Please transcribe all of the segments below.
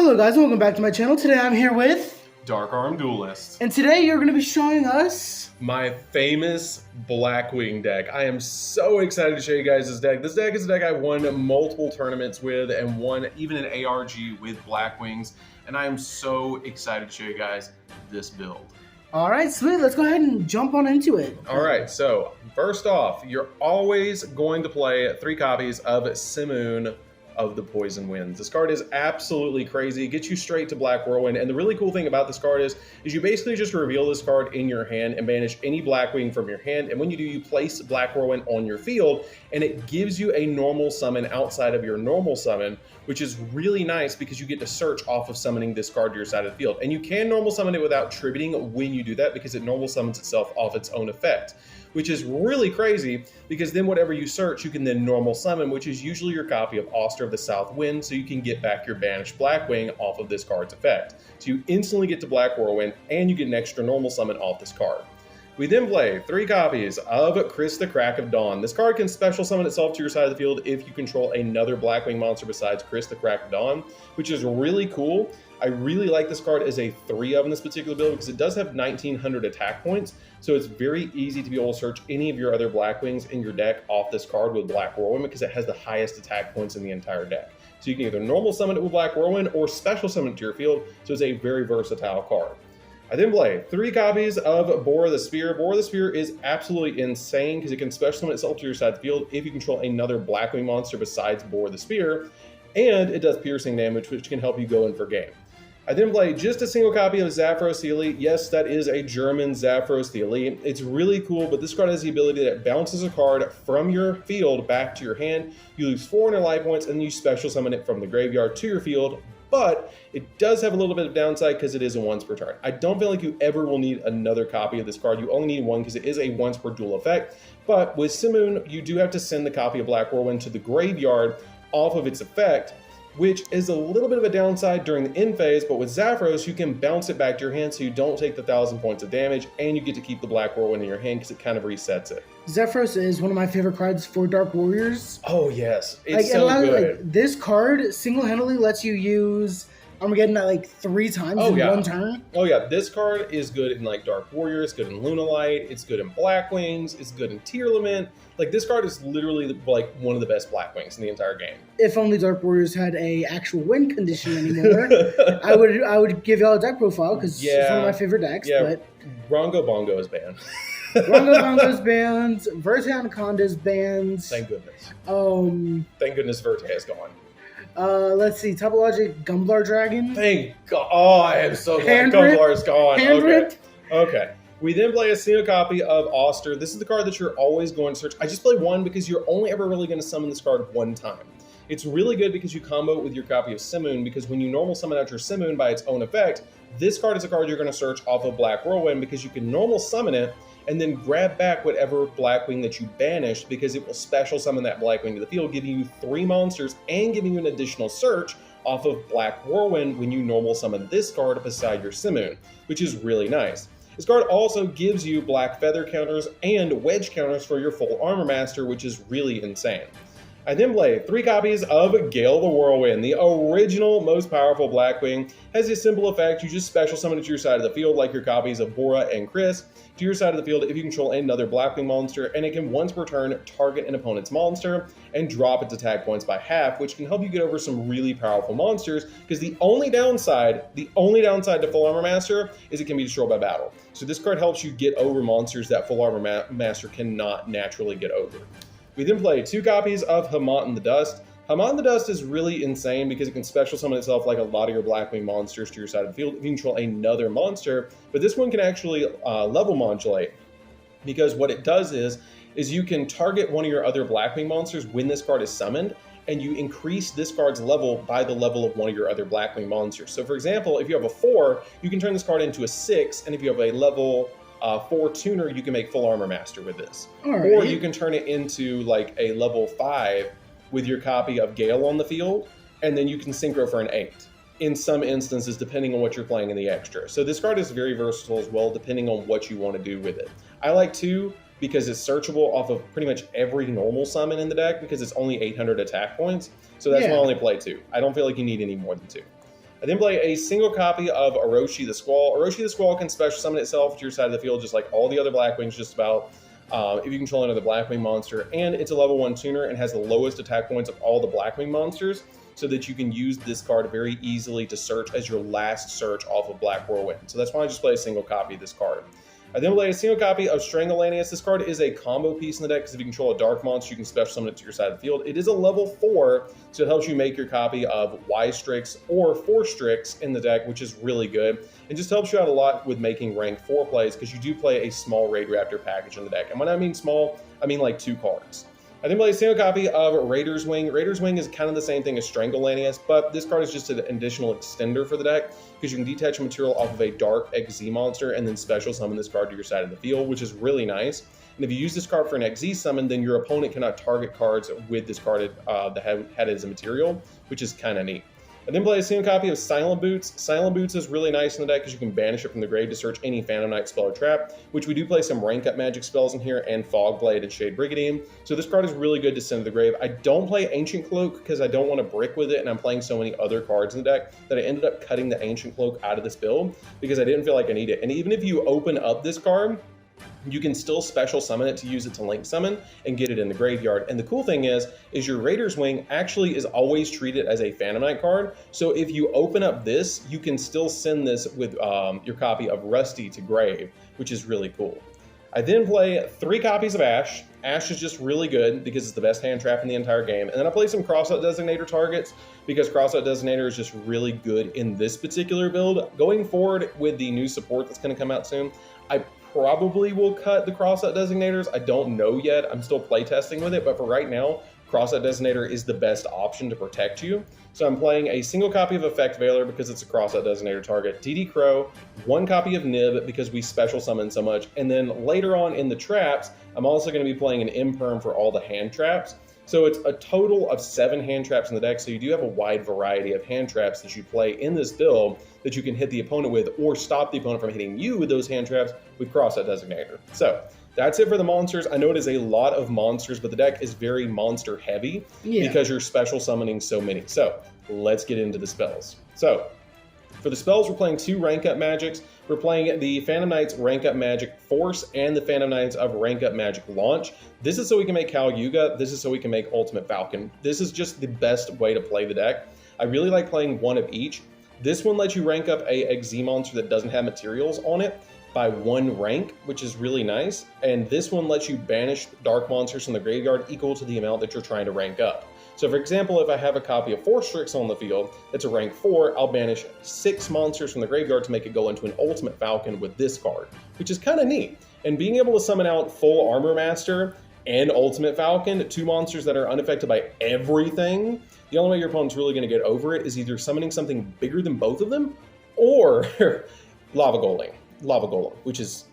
Hello guys, and welcome back to my channel. Today I'm here with DarkArmedDuelist. and today you're going to be showing us my famous Blackwing deck. I am so excited to show you guys this deck. This deck is a deck I won multiple tournaments with and won even an ARG with Blackwings. And I am so excited to show you guys this build. Alright, sweet. Let's go ahead and jump on into it. Alright, so first off, you're always going to play 3 copies of Simoon of the Poison Winds. This card is absolutely crazy. It gets you straight to Black Whirlwind, and the really cool thing about this card is you basically just reveal this card in your hand and banish any Blackwing from your hand, and when you do, you place Black Whirlwind on your field, and it gives you a normal summon outside of your normal summon, which is really nice because you get to search off of summoning this card to your side of the field. And you can normal summon it without tributing when you do that because it normal summons itself off its own effect, which is really crazy because then whatever you search, you can then normal summon, which is usually your copy of Oster of the South Wind, so you can get back your banished Blackwing off of this card's effect. So you instantly get to Black Whirlwind, and you get an extra normal summon off this card. We then play 3 copies of Chris the Crack of Dawn. This card can special summon itself to your side of the field if you control another Blackwing monster besides Chris the Crack of Dawn, which is really cool. I really like this card as a 3-of in this particular build because it does have 1900 attack points, so it's very easy to be able to search any of your other Blackwings in your deck off this card with Black Whirlwind because it has the highest attack points in the entire deck. So you can either normal summon it with Black Whirlwind or special summon it to your field, so it's a very versatile card. I then play 3 copies of Bora the Spear. Bora the Spear is absolutely insane because it can special summon itself to your side of the field if you control another Blackwing monster besides Bora the Spear, and it does piercing damage, which can help you go in for game. I then play just a single copy of Zaphros Thealy. Yes, that is a German Zaphros Thealy. It's really cool, but this card has the ability that it bounces a card from your field back to your hand. You lose 400 life points, and then you special summon it from the graveyard to your field, but it does have a little bit of downside because it is a once per turn. I don't feel like you ever will need another copy of this card. You only need one because it is a once per duel effect, but with Simoon, you do have to send the copy of Black Whirlwind to the graveyard off of its effect, which is a little bit of a downside during the end phase, but with Zaphros, you can bounce it back to your hand so you don't take the 1000 points of damage, and you get to keep the Black Whirlwind in your hand because it kind of resets it. Zaphros is one of my favorite cards for Dark Warriors. Oh yes, it's so good. This card single-handedly lets you use Armageddon like 3 times in one turn. Oh yeah, this card is good in like Dark Warriors, good in Lunalight, it's good in Blackwings, it's good in Tearlament. Like this card is literally like one of the best Blackwings in the entire game. If only Dark Warriors had a actual win condition anymore, I would give y'all a deck profile because it's one of my favorite decks. Yeah, but Rongo Bongo is banned. Rongo Bongo's banned. Verte Anaconda's banned. Thank goodness. Thank goodness Verte is gone. Let's see, Topologic Gumblar Dragon. Thank God. Oh, I am so glad Gumblar's gone. Okay. We then play a single copy of Oster. This is the card that you're always going to search. I just play 1 because you're only ever really going to summon this card 1 time. It's really good because you combo it with your copy of Simoon, because when you normal summon out your Simoon by its own effect, this card is a card you're going to search off of Black Whirlwind because you can normal summon it and then grab back whatever Blackwing that you banished because it will special summon that Blackwing to the field, giving you 3 monsters and giving you an additional search off of Black Whirlwind when you normal summon this card beside your Simoon, which is really nice. This card also gives you Black Feather counters and Wedge counters for your full Armor Master, which is really insane. I then play 3 copies of Gale the Whirlwind. The original, most powerful Blackwing has a simple effect. You just special summon it to your side of the field, like your copies of Bora and Chris, to your side of the field if you control another Blackwing monster, and it can once per turn target an opponent's monster and drop its attack points by half, which can help you get over some really powerful monsters, because the only downside to Full Armor Master is it can be destroyed by battle. So this card helps you get over monsters that Full Armor Master cannot naturally get over. We then play 2 copies of Hamat in the Dust. Hamat in the Dust is really insane because it can special summon itself like a lot of your Blackwing monsters to your side of the field if you control another monster, but this one can actually level modulate, because what it does is you can target one of your other Blackwing monsters when this card is summoned, and you increase this card's level by the level of one of your other Blackwing monsters. So for example, if you have a 4, you can turn this card into a 6, and if you have a level 4 tuner, you can make Full Armor Master with this. Right. Or you can turn it into like a level 5 with your copy of Gale on the field, and then you can synchro for an 8 in some instances, depending on what you're playing in the extra. So this card is very versatile as well, depending on what you want to do with it. I like 2 because it's searchable off of pretty much every normal summon in the deck because it's only 800 attack points. So that's why I only play 2. I don't feel like you need any more than 2. I then play a single copy of Orochi the Squall. Orochi the Squall can special summon itself to your side of the field, just like all the other Blackwings, just about. If you control another Blackwing monster, and it's a level 1 tuner and has the lowest attack points of all the Blackwing monsters, so that you can use this card very easily to search as your last search off of Black Whirlwind. So that's why I just play a single copy of this card. I then play a single copy of Strangleanius. This card is a combo piece in the deck because if you control a dark monster, you can special summon it to your side of the field. It is a level 4, so it helps you make your copy of Y-Strix or 4-Strix in the deck, which is really good. It just helps you out a lot with making rank 4 plays because you do play a small Raid Raptor package in the deck. And when I mean small, I mean like 2 cards. I then play a single copy of Raider's Wing. Raider's Wing is kind of the same thing as Strangleanius, but this card is just an additional extender for the deck because you can detach material off of a Dark XZ monster and then special summon this card to your side of the field, which is really nice. And if you use this card for an XZ summon, then your opponent cannot target cards with this card that had it as a material, which is kind of neat. I then play a single copy of Silent Boots. Silent Boots is really nice in the deck because you can banish it from the grave to search any Phantom Knight spell or trap, which we do play some rank up magic spells in here, and Fog Blade and Shade Brigandine. So this card is really good to send to the grave. I don't play Ancient Cloak because I don't want to brick with it, and I'm playing so many other cards in the deck that I ended up cutting the Ancient Cloak out of this build because I didn't feel like I need it. And even if you open up this card, you can still special summon it to use it to link summon and get it in the graveyard. And the cool thing is your Raider's Wing actually is always treated as a Phantom Knight card. So if you open up this, you can still send this with your copy of Rusty to grave, which is really cool. I then play 3 copies of Ash. Ash is just really good because it's the best hand trap in the entire game. And then I play some Crossout Designator targets because Crossout Designator is just really good in this particular build. Going forward with the new support that's going to come out soon, I probably will cut the Crossout Designators. I don't know yet. I'm still playtesting with it, but for right now, Crossout Designator is the best option to protect you. So I'm playing a single copy of Effect Veiler because it's a Crossout Designator target, DD Crow, 1 copy of Nib because we special summon so much, and then later on in the traps, I'm also going to be playing an Imperm for all the hand traps. So it's a total of 7 hand traps in the deck, so you do have a wide variety of hand traps that you play in this build that you can hit the opponent with or stop the opponent from hitting you with those hand traps with Crossout Designator. So that's it for the monsters. I know it is a lot of monsters, but the deck is very monster heavy because you're special summoning so many. So let's get into the spells. So for the spells, we're playing 2 rank up magics. We're playing the Phantom Knight's Rank Up Magic Force and the Phantom Knights of Rank Up Magic Launch. This is so we can make Kal Yuga. This is so we can make Ultimate Falcon. This is just the best way to play the deck. I really like playing 1 of each. This one lets you rank up a XZ monster that doesn't have materials on it by 1 rank, which is really nice. And this one lets you banish dark monsters from the graveyard equal to the amount that you're trying to rank up. So for example, if I have a copy of 4-Strix on the field that's a rank 4, I'll banish 6 monsters from the graveyard to make it go into an Ultimate Falcon with this card, which is kind of neat. And being able to summon out full Armor Master and Ultimate Falcon, 2 monsters that are unaffected by everything, the only way your opponent's really going to get over it is either summoning something bigger than both of them or Lava Golem, which is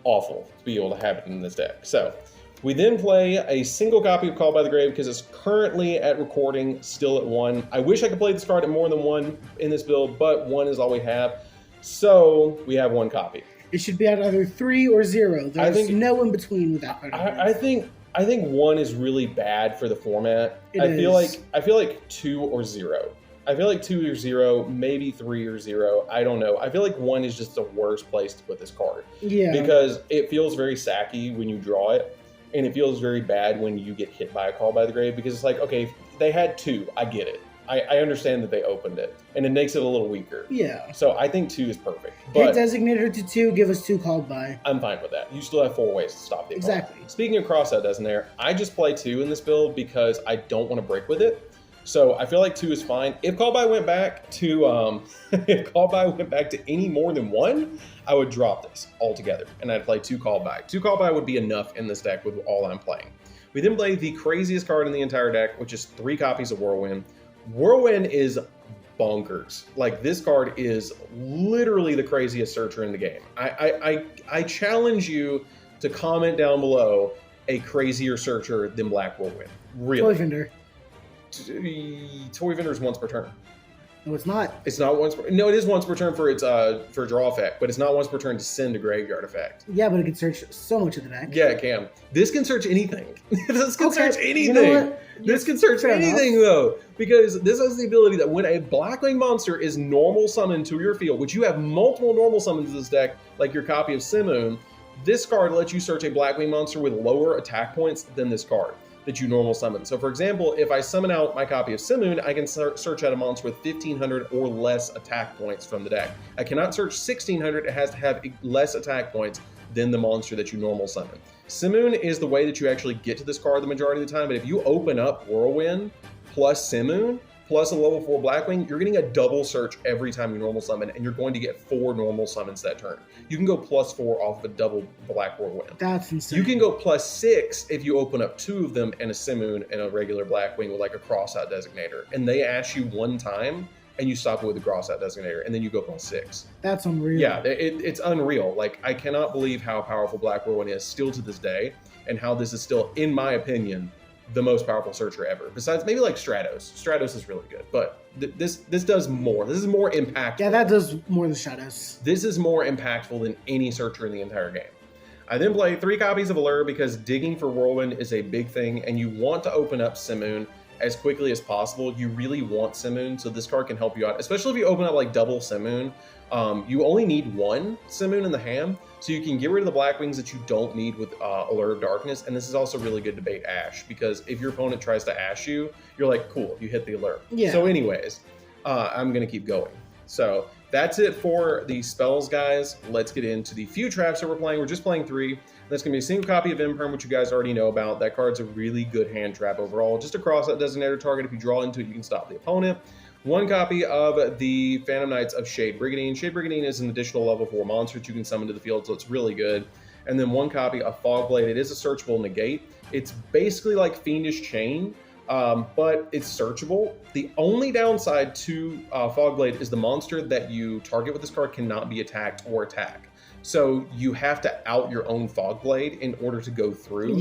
awful to be able to have it in this deck. So we then play a single copy of Called by the Grave because it's currently at recording still at 1. I wish I could play this card at more than 1 in this build, but 1 is all we have. So we have 1 copy. It should be at either 3 or 0. There's no in between with that card. I think 1 is really bad for the format. I feel like 2 or 0. I feel like 2 or 0, maybe 3 or 0. I don't know. I feel like 1 is just the worst place to put this card. Yeah. Because it feels very sacky when you draw it. And it feels very bad when you get hit by a Call by the Grave because it's like, okay, they had 2. I get it. I understand that they opened it. And it makes it a little weaker. Yeah. So I think 2 is perfect. Hit Designator to 2, give us 2 Called by. I'm fine with that. You still have 4 ways to stop the opponent. Exactly. Speaking of Crossout Designator, I just play 2 in this build because I don't want to break with it. So I feel like 2 is fine. If Call by went back to any more than 1, I would drop this altogether and I'd play 2 Call by. 2 Call by would be enough in this deck with all I'm playing. We then play the craziest card in the entire deck, which is 3 copies of Whirlwind. Whirlwind is bonkers. Like, this card is literally the craziest searcher in the game. I challenge you to comment down below a crazier searcher than Black Whirlwind. Really. Toy Vendor. Toy Vendor is once per turn. No, it's not. It's not once per, no, it is once per turn for its for draw effect, but it's not once per turn to send a graveyard effect. Yeah, but it can search so much of the deck. Yeah, it can. This can search anything. This can search anything. You know what? This can search anything though, because this has the ability that when a Blackwing monster is normal summoned to your field, which you have multiple normal summons in this deck, like your copy of Simoon, this card lets you search a Blackwing monster with lower attack points than this card that you normal summon. So for example, if I summon out my copy of Simoon, I can search out a monster with 1,500 or less attack points from the deck. I cannot search 1,600, it has to have less attack points than the monster that you normal summon. Simoon is the way that you actually get to this card the majority of the time, but if you open up Whirlwind plus Simoon, plus a level 4 Blackwing, you're getting a double search every time you normal summon, and you're going to get 4 normal summons that turn. You can go +4 off of a double Black Whirlwind. That's insane. You can go +6 if you open up 2 of them and a Simoon and a regular Blackwing with like a cross-out designator, and they ask you one time, and you stop it with the cross-out designator, and then you go +6. That's unreal. Yeah, it's unreal. Like, I cannot believe how powerful Black Whirlwind is still to this day, and how this is still, in my opinion, the most powerful searcher ever. Besides maybe like Stratos. Stratos is really good, but this does more. This is more impactful. Yeah, that does more than Shadows. This is more impactful than any searcher in the entire game. I then play 3 copies of Allure because digging for Whirlwind is a big thing, and you want to open up Simoon as quickly as possible. You really want Simoon, so this card can help you out, especially if you open up like double Simoon. You only need 1 Simoon in the hand, so you can get rid of the Blackwings that you don't need with Allure of Darkness, and this is also really good to bait Ash, because if your opponent tries to Ash you, you're like, cool, you hit the Allure. Yeah. So anyways, I'm going to keep going. So that's it for the spells, guys. Let's get into the few traps that we're playing. We're just playing 3. That's going to be a single copy of Imperm, which you guys already know about. That card's a really good hand trap overall. Just a cross-out designator target. If you draw into it, you can stop the opponent. 1 copy of the Phantom Knights of Shade Brigandine. Shade Brigandine is an additional level 4 monster that you can summon to the field, so it's really good. And then 1 copy of Fogblade. It is a searchable negate. It's basically like Fiendish Chain, but it's searchable. The only downside to Fogblade is the monster that you target with this card cannot be attacked or attack. So you have to out your own Fogblade in order to go through,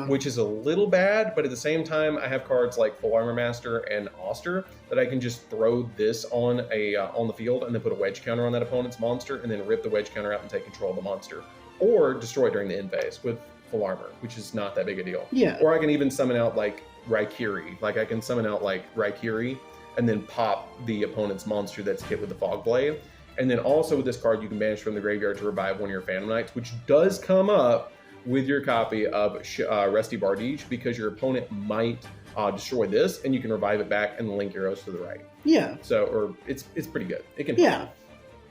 which is a little bad, but at the same time, I have cards like Full Armor Master and Oster that I can just throw this on the field and then put a wedge counter on that opponent's monster and then rip the wedge counter out and take control of the monster. Or destroy it during the end phase with Full Armor, which is not that big a deal. Yeah. Or I can even summon out like Raikiri. Like I can summon out like Raikiri and then pop the opponent's monster that's hit with the Fogblade. And then also with this card, you can banish from the graveyard to revive 1 of your Phantom Knights, which does come up with your copy of Resty Bardiche, because your opponent might destroy this, and you can revive it back and link arrows to the right. Yeah. So, or it's pretty good. It can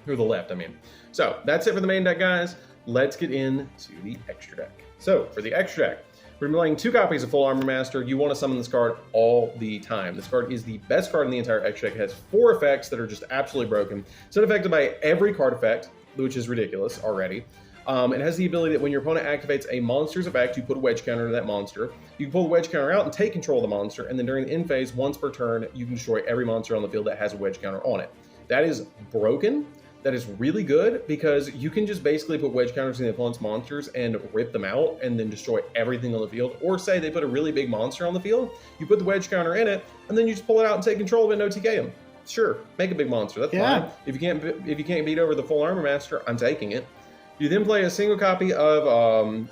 or the left, I mean. So that's it for the main deck, guys. Let's get into the extra deck. So for the extra deck, we're playing 2 copies of Full Armor Master. You want to summon this card all the time. This card is the best card in the entire extra deck. It has 4 effects that are just absolutely broken. It's unaffected by every card effect, which is ridiculous already. It has the ability that when your opponent activates a monster's effect, you put a wedge counter to that monster. You can pull the wedge counter out and take control of the monster, and then during the end phase, once per turn, you can destroy every monster on the field that has a wedge counter on it. That is broken. That is really good, because you can just basically put wedge counters in the opponent's monsters and rip them out and then destroy everything on the field. Or say they put a really big monster on the field, you put the wedge counter in it, and then you just pull it out and take control of it and OTK them. Sure, make a big monster, that's fine. If you can't beat over the Full Armor Master, I'm taking it. You then play a single copy of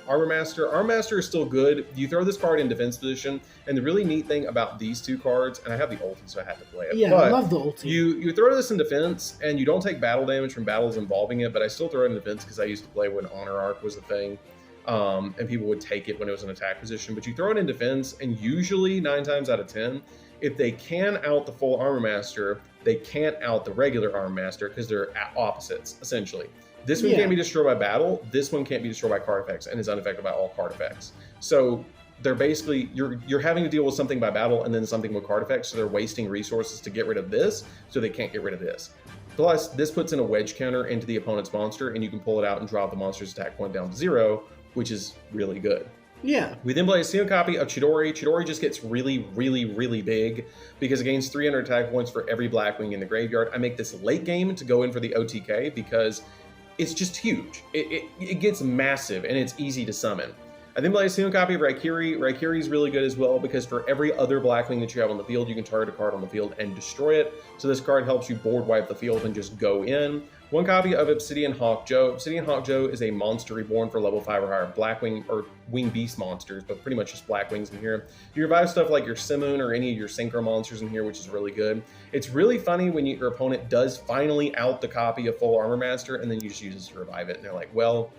Armor Master. Armor Master is still good. You throw this card in defense position, and the really neat thing about these 2 cards, and I have the ulti, so I had to play it. Yeah, I love the ulti. You throw this in defense, and you don't take battle damage from battles involving it, but I still throw it in defense because I used to play when Honor Arc was a thing, and people would take it when it was an attack position. But you throw it in defense, and usually 9 times out of 10, if they can out the Full Armor Master, they can't out the regular Armor Master because they're opposites, essentially. This one can't be destroyed by battle. This one can't be destroyed by card effects and is unaffected by all card effects. So they're basically, you're having to deal with something by battle and then something with card effects, so they're wasting resources to get rid of this, so they can't get rid of this. Plus, this puts in a wedge counter into the opponent's monster, and you can pull it out and drop the monster's attack point down to 0, which is really good. Yeah. We then play a single copy of Chidori. Chidori just gets really, really, really big because it gains 300 attack points for every Blackwing in the graveyard. I make this late game to go in for the OTK because it's just huge. It gets massive and it's easy to summon. I then play a single copy of Raikiri. Raikiri is really good as well because for every other Blackwing that you have on the field, you can target a card on the field and destroy it. So this card helps you board wipe the field and just go in. One copy of Obsidian Hawk Joe. Obsidian Hawk Joe is a monster reborn for level 5 or higher Blackwing or Wing Beast monsters, but pretty much just Blackwings in here. You revive stuff like your Simoon or any of your Synchro monsters in here, which is really good. It's really funny when your opponent does finally out the copy of Full Armor Master, and then you just use it to revive it, and they're like, well,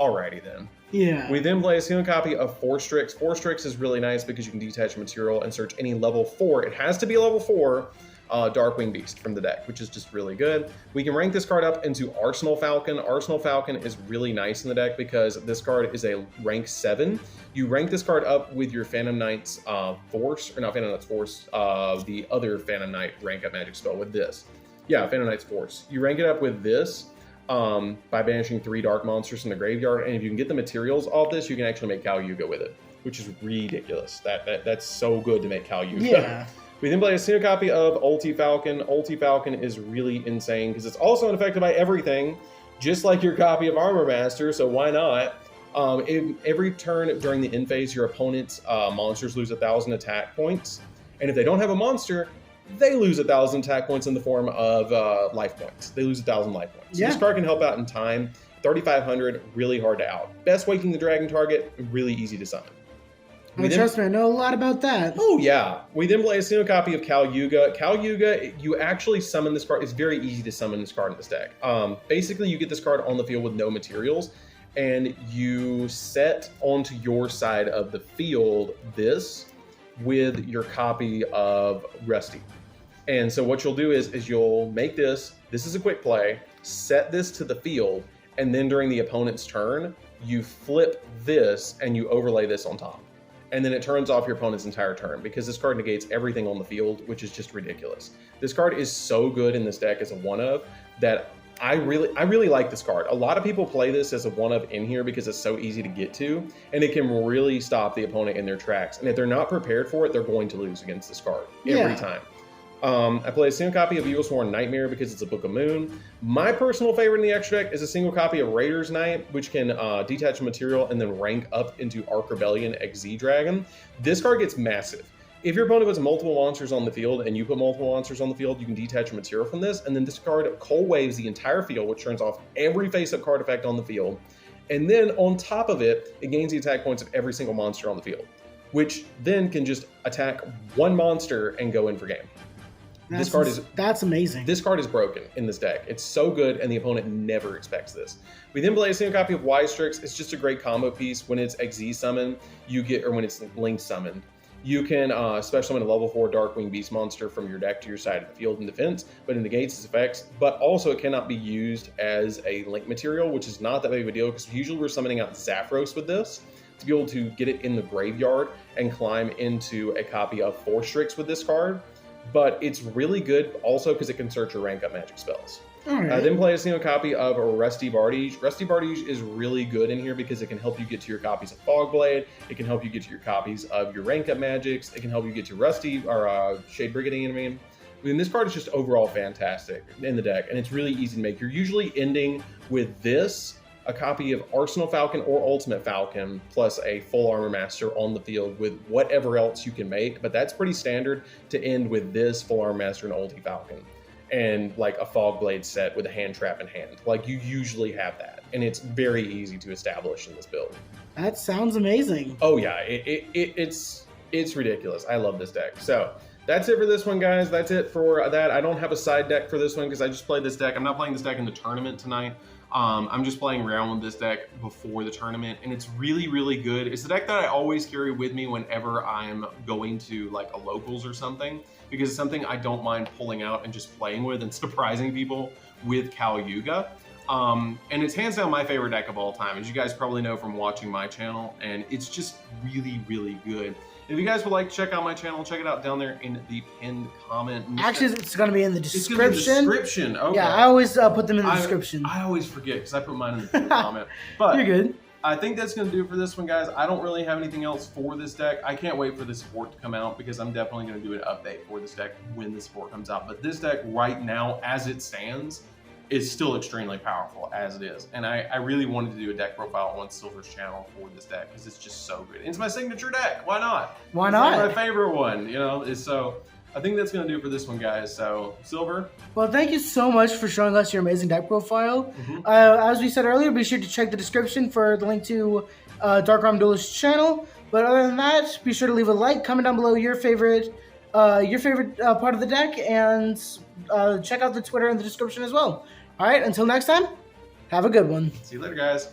alrighty then. Yeah. We then play a single copy of Force Strix. Force Strix is really nice because you can detach material and search any level 4. It has to be a level 4 Darkwing Beast from the deck, which is just really good. We can rank this card up into Arsenal Falcon. Arsenal Falcon is really nice in the deck because this card is a rank 7. You rank this card up with your Phantom Knight's Force, or not Phantom Knight's Force, the other Phantom Knight rank up magic spell with this. Yeah, Phantom Knight's Force. You rank it up with this by banishing 3 dark monsters from the graveyard, and if you can get the materials off this, you can actually make Kalyuga with it, which is ridiculous. That's so good to make Kalyuga. Yeah. We then play a single copy of Ulti Falcon. Ulti Falcon is really insane because it's also unaffected by everything, just like your copy of Armor Master, so why not? Every turn during the end phase, your opponent's monsters lose 1,000 attack points, and if they don't have a monster, they lose 1,000 attack points in the form of life points. They lose 1,000 life points. So this card can help out in time. 3,500, really hard to out. Best Waking the Dragon target, really easy to summon. Trust me, I know a lot about that. Oh, yeah. We then play a single copy of Kalyuga. Kalyuga, you actually summon this card. It's very easy to summon this card in this deck. Basically, you get this card on the field with no materials, and you set onto your side of the field this with your copy of Rusty. And so what you'll do is you'll make this is a quick play, set this to the field, and then during the opponent's turn, you flip this and you overlay this on top. And then it turns off your opponent's entire turn because this card negates everything on the field, which is just ridiculous. This card is so good in this deck as a one-of that I really like this card. A lot of people play this as a one-of in here because it's so easy to get to, and it can really stop the opponent in their tracks. And if they're not prepared for it, they're going to lose against this card every time. I play a single copy of Evilsworn Nightmare because it's a Book of Moon. My personal favorite in the extra deck is a single copy of Raider's Knight, which can detach material and then rank up into Arc Rebellion XZ Dragon. This card gets massive. If your opponent puts multiple monsters on the field and you put multiple monsters on the field, you can detach material from this, and then this card cold waves the entire field, which turns off every face-up card effect on the field. And then on top of it, it gains the attack points of every single monster on the field, which then can just attack one monster and go in for game. That's amazing. This card is broken in this deck. It's so good, and the opponent never expects this. We then play a single copy of Wise Strix. It's just a great combo piece. When it's XZ summon, or when it's linked summon, you can special summon a level 4 Darkwing Beast monster from your deck to your side of the field in defense, but it negates its effects. But also, it cannot be used as a link material, which is not that big of a deal because usually we're summoning out Zaphros with this to be able to get it in the graveyard and climb into a copy of Force Strix with this card. But it's really good also because it can search or rank up magic spells. Then play a single copy of Rusty Bardige. Rusty Bardige is really good in here because it can help you get to your copies of Fogblade. It can help you get to your copies of your rank up magics. It can help you get to Rusty or Shade Brigandine. I mean, this card is just overall fantastic in the deck, and it's really easy to make. You're usually ending with this, a copy of Arsenal Falcon or Ultimate Falcon, plus a Full Armor Master on the field with whatever else you can make. But that's pretty standard to end with this Full Armor Master and Ulti Falcon. And like a Fogblade set with a hand trap in hand. Like you usually have that. And it's very easy to establish in this build. That sounds amazing. Oh yeah, it's ridiculous. I love this deck. So that's it for this one, guys. That's it for that. I don't have a side deck for this one because I just played this deck. I'm not playing this deck in the tournament tonight. I'm just playing around with this deck before the tournament, and it's really, really good. It's a deck that I always carry with me whenever I'm going to like a locals or something, because it's something I don't mind pulling out and just playing with and surprising people with Kalyuga. And it's hands down my favorite deck of all time, as you guys probably know from watching my channel, and it's just really, really good. If you guys would like to check out my channel, check it out down there in the pinned comment. Actually, it's going to be in the description. It's in the description. Okay. Yeah, I always put them in the description. I always forget because I put mine in the pinned comment. But you're good. I think that's going to do it for this one, guys. I don't really have anything else for this deck. I can't wait for the support to come out because I'm definitely going to do an update for this deck when the support comes out. But this deck right now, as it stands, is still extremely powerful as it is. And I really wanted to do a deck profile on Silver's channel for this deck because it's just so good. It's my signature deck. Why not? Why not? It's like my favorite one, you know. So I think that's going to do it for this one, guys. So, Silver. Well, thank you so much for showing us your amazing deck profile. As we said earlier, be sure to check the description for the link to DarkArmedDuelist channel. But other than that, be sure to leave a like, comment down below your favorite part of the deck, and check out the Twitter in the description as well. All right, until next time, have a good one. See you later, guys.